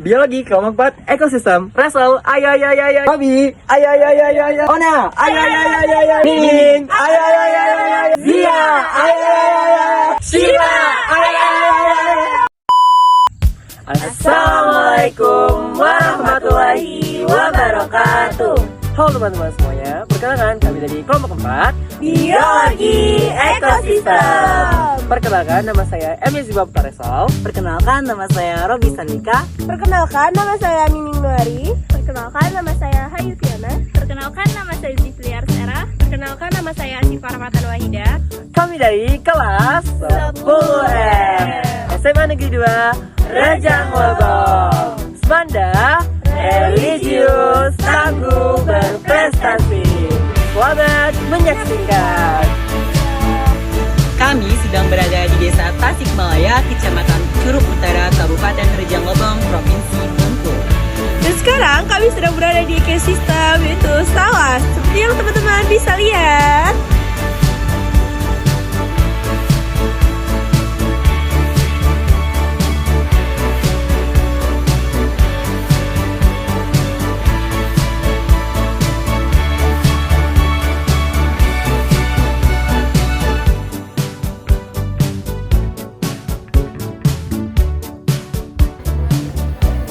Biologi kelompok 4 ekosistem. Rasel, ayo ayo ayo ayo. Babi, ayo ayo ayo ayo ayo. Ona, ayo ayo ayo ayo ayo. Ning, ayo ayo ayo ayo ayo. Zia, ayo ayo ayo ayo. Shiva, ayo ayo ayo ayo. Assalamualaikum warahmatullahi wabarakatuh. Halo teman-teman semuanya, perkenalkan kami dari kelompok 4 Biologi Ekosistem. Perkenalkan, nama saya Emil Zibab Taresal. Perkenalkan, nama saya Robi Sanika. Perkenalkan, nama saya Nining Nuari. Perkenalkan, nama saya Hayu Tiana. Perkenalkan, nama saya Zifli Arsera. Perkenalkan, nama saya Asyifa Rahmatan Wahida. Kami dari kelas 10M SMA Negeri 2 Rejang Lebong. Semanda, religius, tangguh, berprestasi. Selamat menyaksikan. Kami sedang berada di Desa Tasikmalaya, Kecamatan Curug Utara, Kabupaten Rejang Lebong, Provinsi Bengkulu. Dan sekarang kami sedang berada di ekosistem, yaitu sawah. Seperti yang teman-teman bisa lihat.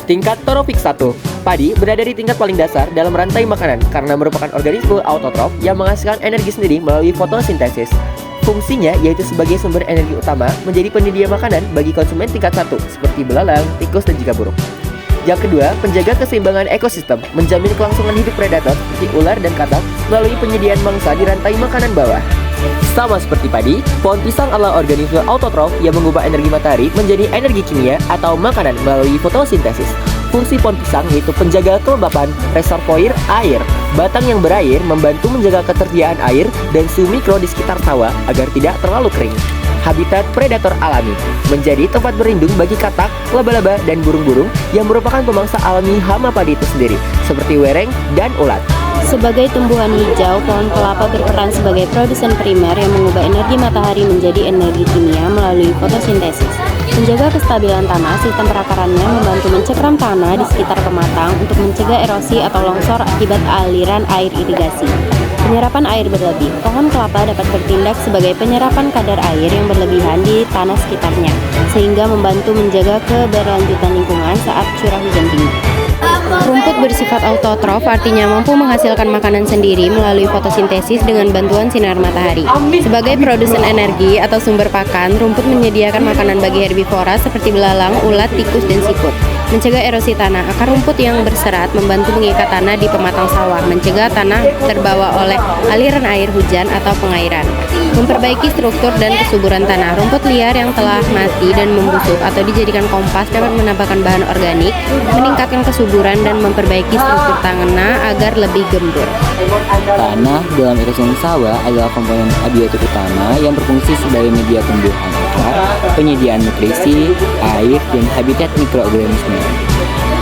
Tingkat Torofik 1. Padi berada di tingkat paling dasar dalam rantai makanan karena merupakan organisme autotrof yang menghasilkan energi sendiri melalui fotosintesis. Fungsinya yaitu sebagai sumber energi utama menjadi penyedia makanan bagi konsumen tingkat 1 seperti belalang, tikus, dan juga burung. Yang kedua, penjaga keseimbangan ekosistem, menjamin kelangsungan hidup predator seperti ular dan katak melalui penyediaan mangsa di rantai makanan bawah. Sama seperti padi, pohon pisang adalah organisme autotrof yang mengubah energi matahari menjadi energi kimia atau makanan melalui fotosintesis. Fungsi pohon pisang yaitu penjaga kelembapan reservoir air. Batang yang berair membantu menjaga ketersediaan air dan suhu mikro di sekitar sawah agar tidak terlalu kering. Habitat predator alami, menjadi tempat berlindung bagi katak, laba-laba, dan burung-burung yang merupakan pemangsa alami hama padi itu sendiri, seperti wereng dan ulat. Sebagai tumbuhan hijau, pohon kelapa berperan sebagai produsen primer yang mengubah energi matahari menjadi energi kimia melalui fotosintesis. Menjaga kestabilan tanah, sistem perakarannya membantu mencekram tanah di sekitar pematang untuk mencegah erosi atau longsor akibat aliran air irigasi. Penyerapan air berlebih. Pohon kelapa dapat bertindak sebagai penyerapan kadar air yang berlebihan di tanah sekitarnya, sehingga membantu menjaga keberlanjutan lingkungan saat curah hujan tinggi. Rumput bersifat autotrof artinya mampu menghasilkan makanan sendiri melalui fotosintesis dengan bantuan sinar matahari. Sebagai produsen energi atau sumber pakan, rumput menyediakan makanan bagi herbivora seperti belalang, ulat, tikus, dan siput. Mencegah erosi tanah. Akar rumput yang berserat membantu mengikat tanah di pematang sawah, mencegah tanah terbawa oleh aliran air hujan atau pengairan. Memperbaiki struktur dan kesuburan tanah. Rumput liar yang telah mati dan membusuk atau dijadikan kompas dapat menambahkan bahan organik, meningkatkan kesuburan dan memperbaiki struktur tanah agar lebih gembur. Tanah dalam ekosistem sawah adalah komponen abiotik utama yang berfungsi sebagai media tumbuhan akar, penyediaan nutrisi, air, dan habitat mikroorganisme.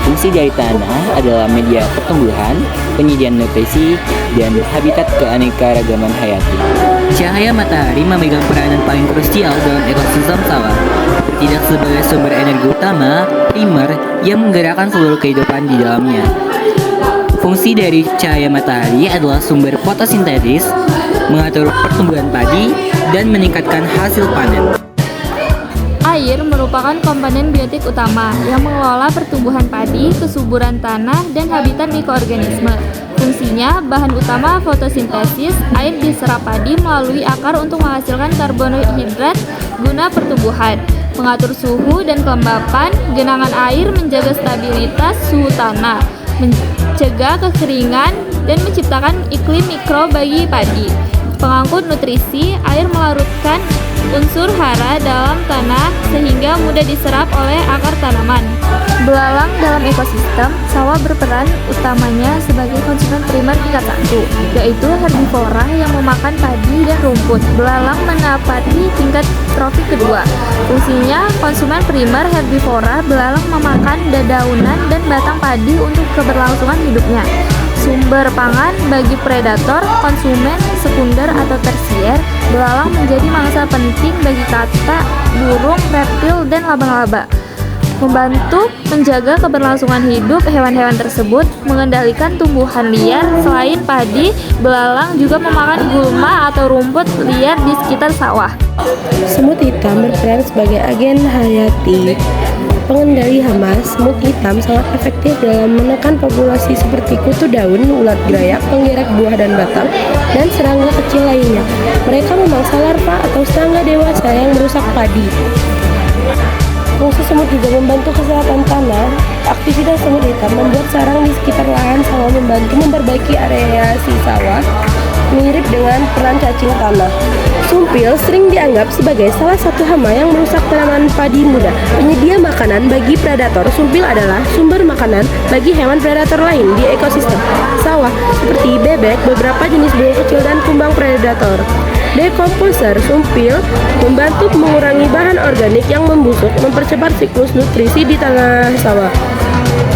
Fungsi dari tanah adalah media pertumbuhan, penyediaan nutrisi, dan habitat keanekaragaman hayati. Cahaya matahari memegang peranan paling krusial dalam ekosistem sawah. Tidak sebagai sumber energi utama, primer, yang menggerakkan seluruh kehidupan di dalamnya. Fungsi dari cahaya matahari adalah sumber fotosintesis, mengatur pertumbuhan padi, dan meningkatkan hasil panen. Air merupakan komponen biotik utama yang mengelola pertumbuhan padi, kesuburan tanah, dan habitat mikroorganisme. Fungsinya, bahan utama fotosintesis, air diserap padi melalui akar untuk menghasilkan karbohidrat guna pertumbuhan, mengatur suhu dan kelembapan, genangan air menjaga stabilitas suhu tanah, mencegah kekeringan, dan menciptakan iklim mikro bagi padi. Pengangkut nutrisi, air melarutkan unsur hara dalam tanah sehingga mudah diserap oleh akar tanaman. Belalang dalam ekosistem sawah berperan utamanya sebagai konsumen primer tingkat 1, yaitu herbivora yang memakan padi dan rumput. Belalang menapati tingkat trofik kedua. Fungsinya konsumen primer herbivora, belalang memakan dedaunan dan batang padi untuk keberlangsungan hidupnya. Sumber pangan bagi predator, konsumen sekunder atau tersier, belalang menjadi mangsa penting bagi katak, burung, reptil, dan laba-laba. membantu menjaga keberlangsungan hidup hewan-hewan tersebut, mengendalikan tumbuhan liar. Selain padi, belalang juga memakan gulma atau rumput liar di sekitar sawah. Semut hitam berperan sebagai agen hayati pengendali hama. Semut hitam sangat efektif dalam menekan populasi seperti kutu daun, ulat gerayak, penggerak buah dan batang, dan serangga kecil lainnya. Mereka memangsa larva atau serangga dewasa yang merusak padi. Fungsi semut juga membantu kesehatan tanah. Aktivitas semut hitam membuat sarang di sekitar lahan sawah, membantu memperbaiki areasi sawah, mirip dengan peran cacing tanah. Sumpil sering dianggap sebagai salah satu hama yang merusak tanaman padi muda. Penyedia makanan bagi predator, sumpil adalah sumber makanan bagi hewan predator lain di ekosistem sawah seperti bebek, beberapa jenis burung kecil, dan kumbang predator. Dekomposer, sumpil membantu mengurangi bahan organik yang membusuk, mempercepat siklus nutrisi di tanah sawah.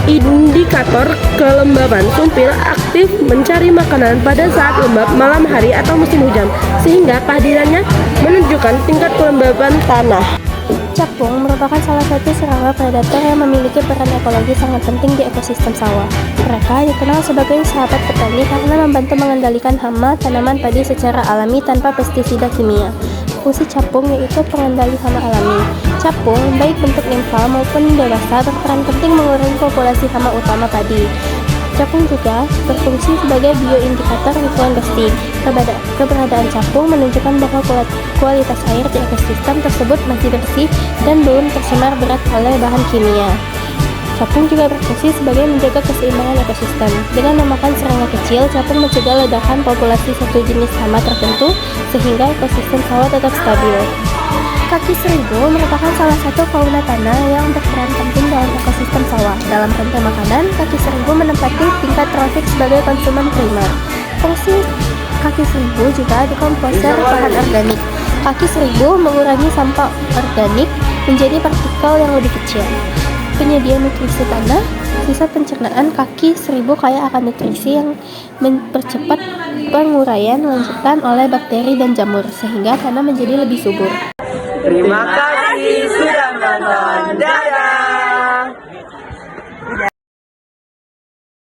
Indikator kelembaban, sumpil aktif mencari makanan pada saat lembab, malam hari, atau musim hujan, sehingga kehadirannya menunjukkan tingkat kelembaban tanah. Capung merupakan salah satu serangga predator yang memiliki peran ekologi sangat penting di ekosistem sawah. Mereka dikenal sebagai sahabat petani karena membantu mengendalikan hama tanaman padi secara alami tanpa pestisida kimia. Fungsi capung yaitu pengendali hama alami. Capung, baik bentuk nymphal maupun dewasa, berperan penting mengurangi populasi hama utama padi. Capung juga berfungsi sebagai bioindikator lingkungan bersih. Keberadaan capung menunjukkan bahwa kualitas air di ekosistem tersebut masih bersih dan belum tercemar berat oleh bahan kimia. Capung juga berfungsi sebagai menjaga keseimbangan ekosistem. Dengan memakan serangga kecil, capung mencegah ledakan populasi satu jenis hama tertentu sehingga ekosistem sawah tetap stabil. Kaki seribu merupakan salah satu fauna tanah yang berperan penting dalam ekosistem sawah. Dalam rantai makanan, kaki seribu menempati tingkat trofik sebagai konsumen primer. Fungsi kaki seribu juga dekomposer bahan organik. Kaki seribu mengurangi sampah organik menjadi partikel yang lebih kecil. Penyedia nutrisi tanah, sisa pencernaan kaki seribu kaya akan nutrisi yang mempercepat penguraian lanjutan oleh bakteri dan jamur, sehingga tanah menjadi lebih subur. Terima kasih sudah menonton. Dadah.